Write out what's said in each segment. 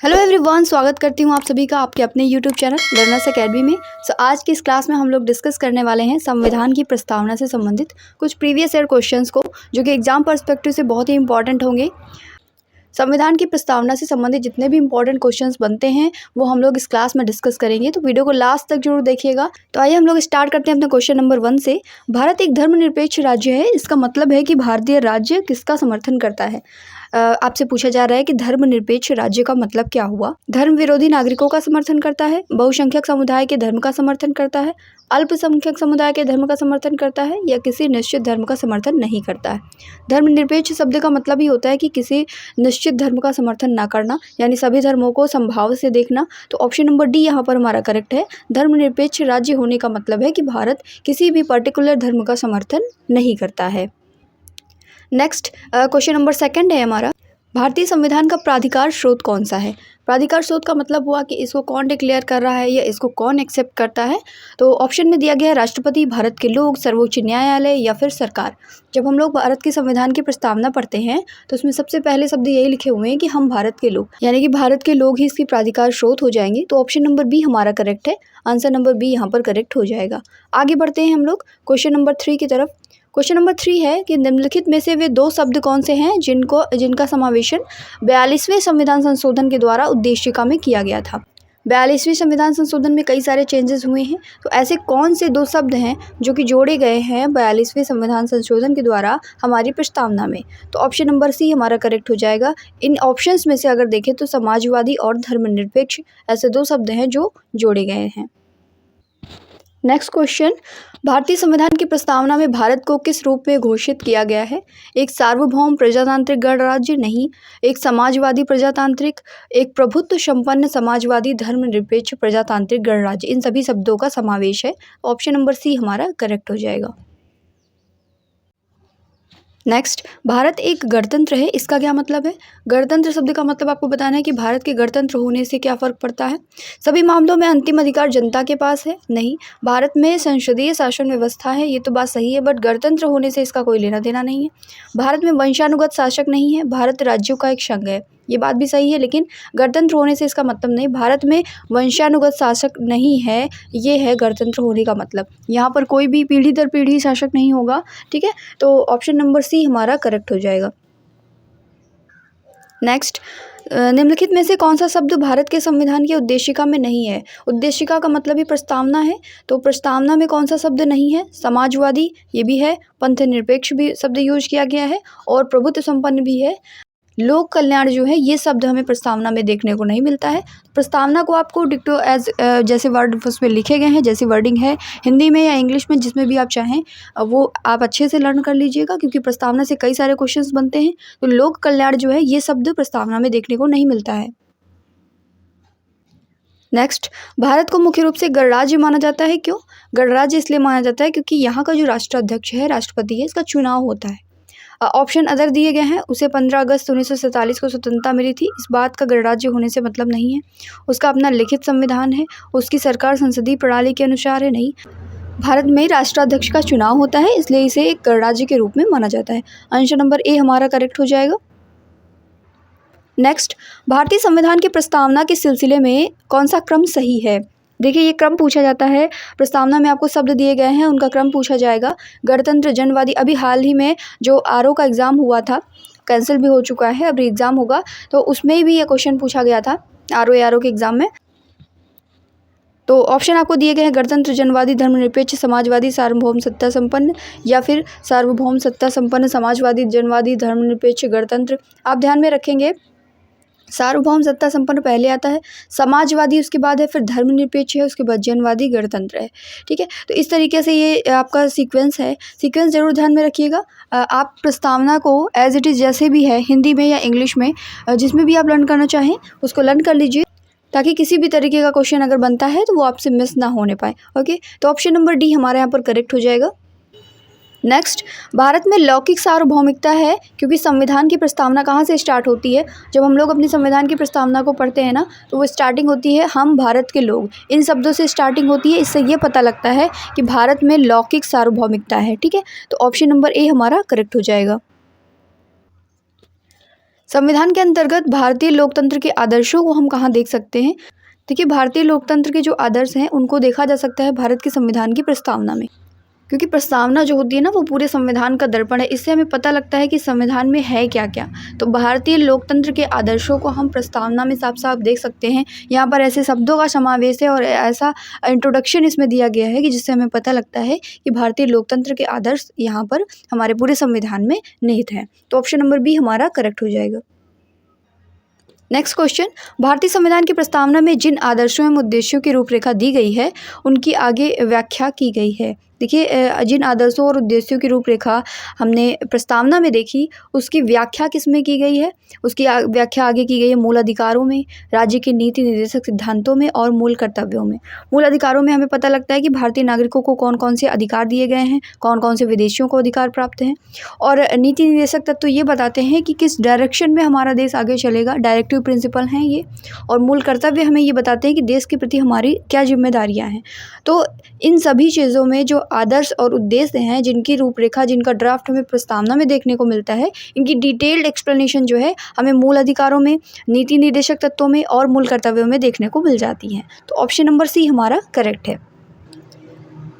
Hello everyone, स्वागत करती हूँ आप सभी का आपके अपने यूट्यूब चैनल लर्नर्स एकेडमी में। आज की इस क्लास में हम लोग डिस्कस करने वाले हैं संविधान की प्रस्तावना से संबंधित कुछ प्रीवियस ईयर क्वेश्चंस को, जो कि एग्जाम पर्सपेक्टिव से बहुत ही इंपॉर्टेंट होंगे। संविधान की प्रस्तावना से संबंधित जितने भी इंपॉर्टेंट क्वेश्चंस बनते हैं वो हम लोग इस क्लास में डिस्कस करेंगे, तो वीडियो को लास्ट तक जरूर देखिएगा। तो आइए हम लोग स्टार्ट करते हैं अपने क्वेश्चन नंबर 1 से। भारत एक धर्मनिरपेक्ष राज्य है, इसका मतलब है कि भारतीय राज्य किसका समर्थन करता है। आपसे पूछा जा रहा है कि धर्मनिरपेक्ष राज्य का मतलब क्या हुआ। धर्म विरोधी नागरिकों का समर्थन करता है, बहुसंख्यक समुदाय के धर्म का समर्थन करता है, अल्पसंख्यक समुदाय के धर्म का समर्थन करता है, या किसी निश्चित धर्म का समर्थन नहीं करता है। धर्मनिरपेक्ष शब्द का मतलब ही होता है कि किसी निश्चित धर्म का समर्थन ना करना, यानी सभी धर्मों को समभाव से देखना। तो ऑप्शन नंबर डी यहाँ पर हमारा करेक्ट है। धर्मनिरपेक्ष राज्य होने का मतलब है कि भारत किसी भी पर्टिकुलर धर्म का समर्थन नहीं करता है। नेक्स्ट क्वेश्चन नंबर 2 है हमारा, भारतीय संविधान का प्राधिकार स्रोत कौन सा है। प्राधिकार स्रोत का मतलब हुआ कि इसको कौन डिक्लेयर कर रहा है या इसको कौन एक्सेप्ट करता है। तो ऑप्शन में दिया गया है राष्ट्रपति, भारत के लोग, सर्वोच्च न्यायालय या फिर सरकार। जब हम लोग भारत के संविधान की प्रस्तावना पढ़ते हैं तो उसमें सबसे पहले शब्द यही लिखे हुए हैं कि हम भारत के लोग, यानी कि भारत के लोग ही इसकी प्राधिकार स्रोत हो जाएंगे। तो ऑप्शन नंबर बी हमारा करेक्ट है। आंसर नंबर बी यहाँ पर करेक्ट हो जाएगा। आगे बढ़ते हैं हम लोग क्वेश्चन नंबर 3 की तरफ। क्वेश्चन नंबर 3 है कि निम्नलिखित में से वे दो शब्द कौन से हैं जिनका समावेशन 42वें संविधान संशोधन के द्वारा उद्देशिका में किया गया था। 42वें संविधान संशोधन में कई सारे चेंजेस हुए हैं, तो ऐसे कौन से दो शब्द हैं जो कि जोड़े गए हैं 42वें संविधान संशोधन के द्वारा हमारी प्रस्तावना में। तो ऑप्शन नंबर सी हमारा करेक्ट हो जाएगा। इन ऑप्शंस में से अगर देखें तो समाजवादी और धर्मनिरपेक्ष ऐसे दो शब्द हैं जो जोड़े गए हैं। नेक्स्ट क्वेश्चन, भारतीय संविधान की प्रस्तावना में भारत को किस रूप में घोषित किया गया है। एक सार्वभौम प्रजातांत्रिक गणराज्य, नहीं। एक समाजवादी प्रजातांत्रिक, एक प्रभुत्व संपन्न समाजवादी धर्मनिरपेक्ष प्रजातांत्रिक गणराज्य। इन सभी शब्दों का समावेश है। ऑप्शन नंबर सी हमारा करेक्ट हो जाएगा। नेक्स्ट, भारत एक गणतंत्र है, इसका क्या मतलब है। गणतंत्र शब्द का मतलब आपको बताना है कि भारत के गणतंत्र होने से क्या फ़र्क पड़ता है। सभी मामलों में अंतिम अधिकार जनता के पास है, नहीं। भारत में संसदीय शासन व्यवस्था है, ये तो बात सही है, बट गणतंत्र होने से इसका कोई लेना देना नहीं है। भारत में वंशानुगत शासक नहीं है, भारत राज्यों का एक संघ है, ये बात भी सही है, लेकिन गणतंत्र होने से इसका मतलब नहीं। भारत में वंशानुगत शासक नहीं है, ये है गणतंत्र होने का मतलब। यहाँ पर कोई भी पीढ़ी दर पीढ़ी शासक नहीं होगा, ठीक है। तो ऑप्शन नंबर सी हमारा करेक्ट हो जाएगा। नेक्स्ट, निम्नलिखित में से कौन सा शब्द भारत के संविधान की उद्देशिका में नहीं है। उद्देशिका का मतलब ही प्रस्तावना है, तो प्रस्तावना में कौन सा शब्द नहीं है। समाजवादी ये भी है, पंथ निरपेक्ष भी शब्द यूज किया गया है, और प्रभुत्व संपन्न भी है। लोक कल्याण जो है ये शब्द हमें प्रस्तावना में देखने को नहीं मिलता है। प्रस्तावना को आपको डिक्टो एज जैसे वर्ड उसमें लिखे गए हैं, जैसी वर्डिंग है हिंदी में या इंग्लिश में, जिसमें भी आप चाहें वो आप अच्छे से लर्न कर लीजिएगा, क्योंकि प्रस्तावना से कई सारे क्वेश्चंस बनते हैं। तो लोक कल्याण जो है ये शब्द प्रस्तावना में देखने को नहीं मिलता है। नेक्स्ट, भारत को मुख्य रूप से गणराज्य माना जाता है, क्यों। गणराज्य इसलिए माना जाता है क्योंकि यहाँ का जो राष्ट्राध्यक्ष है, राष्ट्रपति है, इसका चुनाव होता है। ऑप्शन अदर दिए गए हैं। उसे 15 अगस्त 1947 को स्वतंत्रता मिली थी, इस बात का गणराज्य होने से मतलब नहीं है। उसका अपना लिखित संविधान है, उसकी सरकार संसदीय प्रणाली के अनुसार है, नहीं। भारत में राष्ट्राध्यक्ष का चुनाव होता है, इसलिए इसे एक गणराज्य के रूप में माना जाता है। आंसर नंबर ए हमारा करेक्ट हो जाएगा। नेक्स्ट, भारतीय संविधान की प्रस्तावना के सिलसिले में कौन सा क्रम सही है। देखिए, ये क्रम पूछा जाता है प्रस्तावना में, आपको शब्द दिए गए हैं, उनका क्रम पूछा जाएगा। गणतंत्र, जनवादी, अभी हाल ही में जो आरओ का एग्ज़ाम हुआ था, कैंसिल भी हो चुका है, अभी एग्ज़ाम होगा, तो उसमें भी ये क्वेश्चन पूछा गया था आरओ के एग्ज़ाम में। तो ऑप्शन आपको दिए गए हैं गणतंत्र, जनवादी, धर्मनिरपेक्ष, समाजवादी, सार्वभौम सत्ता संपन्न, या फिर सार्वभौम सत्ता संपन्न, समाजवादी, जनवादी, धर्मनिरपेक्ष, गणतंत्र। आप ध्यान में रखेंगे सार्वभौम सत्ता संपन्न पहले आता है, समाजवादी उसके बाद है, फिर धर्मनिरपेक्ष है, उसके बाद जनवादी, गणतंत्र है, ठीक है। तो इस तरीके से ये आपका सीक्वेंस है, सीक्वेंस जरूर ध्यान में रखिएगा। आप प्रस्तावना को एज इट इज़ जैसे भी है, हिंदी में या इंग्लिश में, जिसमें भी आप लर्न करना चाहें उसको लर्न कर लीजिए, ताकि किसी भी तरीके का क्वेश्चन अगर बनता है तो वो आपसे मिस ना होने पाए। ओके, तो ऑप्शन नंबर डी हमारे यहाँ पर करेक्ट हो जाएगा। नेक्स्ट, भारत में लौकिक सार्वभौमिकता है, क्योंकि संविधान की प्रस्तावना कहाँ से स्टार्ट होती है। जब हम लोग अपनी संविधान की प्रस्तावना को पढ़ते हैं ना, तो वो स्टार्टिंग होती है हम भारत के लोग, इन शब्दों से स्टार्टिंग होती है। इससे ये पता लगता है कि भारत में लौकिक सार्वभौमिकता है, ठीक है। तो ऑप्शन नंबर ए हमारा करेक्ट हो जाएगा। संविधान के अंतर्गत भारतीय लोकतंत्र के आदर्शों को हम कहाँ देख सकते हैं? देखिए, भारतीय लोकतंत्र के जो आदर्श हैं उनको देखा जा सकता है भारत के संविधान की प्रस्तावना में, क्योंकि प्रस्तावना जो होती है ना वो पूरे संविधान का दर्पण है। इससे हमें पता लगता है कि संविधान में है क्या क्या। तो भारतीय लोकतंत्र के आदर्शों को हम प्रस्तावना में साफ साफ देख सकते हैं। यहाँ पर ऐसे शब्दों का समावेश है और ऐसा इंट्रोडक्शन इसमें दिया गया है कि जिससे हमें पता लगता है कि भारतीय लोकतंत्र के आदर्श यहाँ पर हमारे पूरे संविधान में निहित हैं। तो ऑप्शन नंबर बी हमारा करेक्ट हो जाएगा। नेक्स्ट क्वेश्चन, भारतीय संविधान की प्रस्तावना में जिन आदर्शों एवं उद्देश्यों की रूपरेखा दी गई है उनकी आगे व्याख्या की गई है। देखिए, जिन आदर्शों और उद्देश्यों की रूपरेखा हमने प्रस्तावना में देखी उसकी व्याख्या किस में की गई है? उसकी व्याख्या आगे की गई है मूल अधिकारों में, राज्य के नीति निर्देशक सिद्धांतों में और मूल कर्तव्यों में। मूल अधिकारों में हमें पता लगता है कि भारतीय नागरिकों को कौन कौन से अधिकार दिए गए हैं, कौन कौन से विदेशियों को अधिकार प्राप्त हैं। और नीति निर्देशक तत्व ये बताते हैं कि किस डायरेक्शन में हमारा देश आगे चलेगा, डायरेक्टिव प्रिंसिपल हैं ये। और मूल कर्तव्य हमें ये बताते हैं कि देश के प्रति हमारी क्या जिम्मेदारियाँ हैं। तो इन सभी चीज़ों में जो आदर्श और उद्देश्य हैं, जिनकी रूपरेखा, जिनका ड्राफ्ट हमें प्रस्तावना में देखने को मिलता है, इनकी डिटेल्ड एक्सप्लेनेशन जो है हमें मूल अधिकारों में, नीति निर्देशक तत्वों में और मूल कर्तव्यों में देखने को मिल जाती हैं। तो ऑप्शन नंबर सी हमारा करेक्ट है।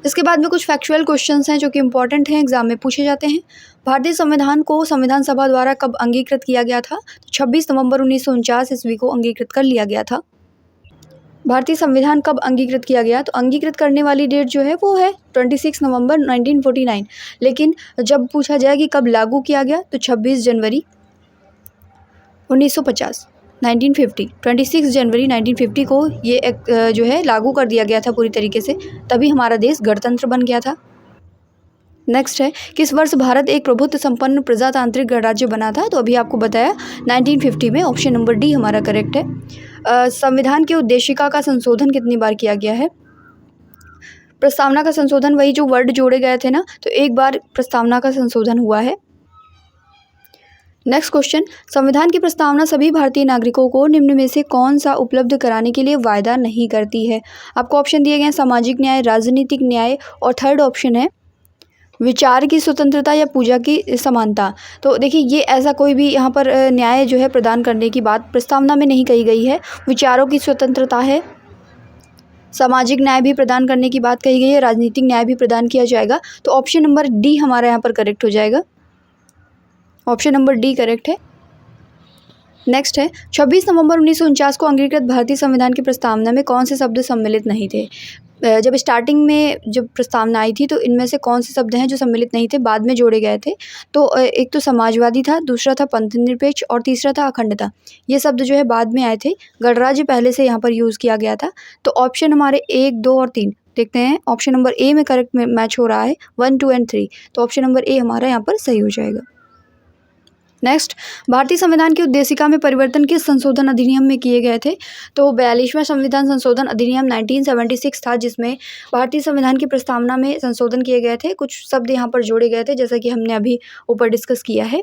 इसके बाद में कुछ फैक्चुअल क्वेश्चंस हैं जो कि इंपॉर्टेंट हैं, एग्जाम में पूछे जाते हैं। भारतीय संविधान को संविधान सभा द्वारा कब अंगीकृत किया गया था? 26 नवंबर 1949 ईस्वी को अंगीकृत कर लिया गया था। भारतीय संविधान कब अंगीकृत किया गया? तो अंगीकृत करने वाली डेट जो है वो है 26 नवंबर 1949। लेकिन जब पूछा जाए कि कब लागू किया गया तो 26 जनवरी 1950 1950 26 जनवरी 1950 को ये जो है लागू कर दिया गया था पूरी तरीके से, तभी हमारा देश गणतंत्र बन गया था। नेक्स्ट है, किस वर्ष भारत एक प्रभुत्व संपन्न प्रजातांत्रिक गणराज्य बना था? तो अभी आपको बताया 1950 में। ऑप्शन नंबर डी हमारा करेक्ट है। संविधान की उद्देशिका का संशोधन कितनी बार किया गया है? प्रस्तावना का संशोधन, वही जो वर्ड जोड़े गए थे ना, तो एक बार प्रस्तावना का संशोधन हुआ है। नेक्स्ट क्वेश्चन, संविधान की प्रस्तावना सभी भारतीय नागरिकों को निम्न में से कौन सा उपलब्ध कराने के लिए वायदा नहीं करती है? आपको ऑप्शन दिए गए हैं सामाजिक न्याय, राजनीतिक न्याय और थर्ड ऑप्शन है विचार की स्वतंत्रता या पूजा की समानता। तो देखिए, ये ऐसा कोई भी यहाँ पर न्याय जो है प्रदान करने की बात प्रस्तावना में नहीं कही गई है। विचारों की स्वतंत्रता है, सामाजिक न्याय भी प्रदान करने की बात कही गई है, राजनीतिक न्याय भी प्रदान किया जाएगा। तो ऑप्शन नंबर डी हमारा यहाँ पर करेक्ट हो जाएगा। ऑप्शन नंबर डी करेक्ट है। नेक्स्ट है, 26 नवंबर 1949 को अंगीकृत भारतीय संविधान की प्रस्तावना में कौन से शब्द सम्मिलित नहीं थे? जब स्टार्टिंग में जब प्रस्तावना आई थी तो इनमें से कौन से शब्द हैं जो सम्मिलित नहीं थे, बाद में जोड़े गए थे? तो एक तो समाजवादी था, दूसरा था पंथ निरपेक्ष और तीसरा था अखंडता। ये शब्द जो है बाद में आए थे, गणराज्य पहले से यहाँ पर यूज़ किया गया था। तो ऑप्शन हमारे 1, 2 और 3 देखते हैं। ऑप्शन नंबर ए में करेक्ट मैच हो रहा है, 1, 2 एंड 3। तो ऑप्शन नंबर ए हमारा यहाँ पर सही हो जाएगा। नेक्स्ट, भारतीय संविधान की उद्देशिका में परिवर्तन किस संशोधन अधिनियम में किए गए थे? तो 42वां संविधान संशोधन अधिनियम 1976 था, जिसमें भारतीय संविधान की प्रस्तावना में संशोधन किए गए थे। कुछ शब्द यहाँ पर जोड़े गए थे, जैसा कि हमने अभी ऊपर डिस्कस किया है।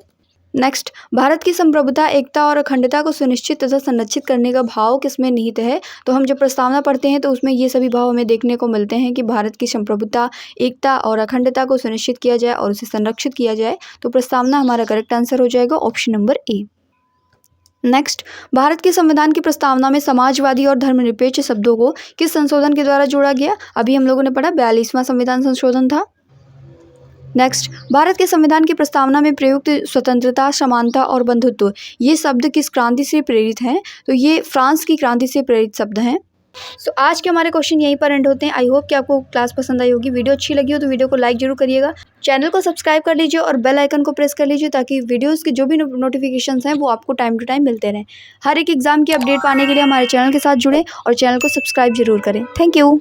नेक्स्ट, भारत की संप्रभुता, एकता और अखंडता को सुनिश्चित तथा संरक्षित करने का भाव किसमें निहित है? तो हम जब प्रस्तावना पढ़ते हैं तो उसमें ये सभी भाव हमें देखने को मिलते हैं कि भारत की संप्रभुता, एकता और अखंडता को सुनिश्चित किया जाए और उसे संरक्षित किया जाए। तो प्रस्तावना हमारा करेक्ट आंसर हो जाएगा, option number A. Next, Bharat के संविधान की प्रस्तावना में समाजवादी और धर्मनिरपेक्ष शब्दों को किस संशोधन के द्वारा जोड़ा गया? अभी हम लोगों ने पढ़ा 42वां संविधान संशोधन था। नेक्स्ट, भारत के संविधान की प्रस्तावना में प्रयुक्त स्वतंत्रता, समानता और बंधुत्व, ये शब्द किस क्रांति से प्रेरित हैं? तो ये फ्रांस की क्रांति से प्रेरित शब्द हैं। सो आज के हमारे क्वेश्चन यहीं पर एंड होते हैं। आई होप कि आपको क्लास पसंद आई होगी। वीडियो अच्छी लगी हो तो वीडियो को लाइक जरूर करिएगा, चैनल को सब्सक्राइब कर लीजिए और बेल आइकन को प्रेस कर लीजिए ताकि वीडियोस के जो भी नोटिफिकेशंस हैं वो आपको टाइम टू टाइम मिलते रहें। हर एक एग्जाम की अपडेट पाने के लिए हमारे चैनल के साथ जुड़ें और चैनल को सब्सक्राइब जरूर करें। Thank you.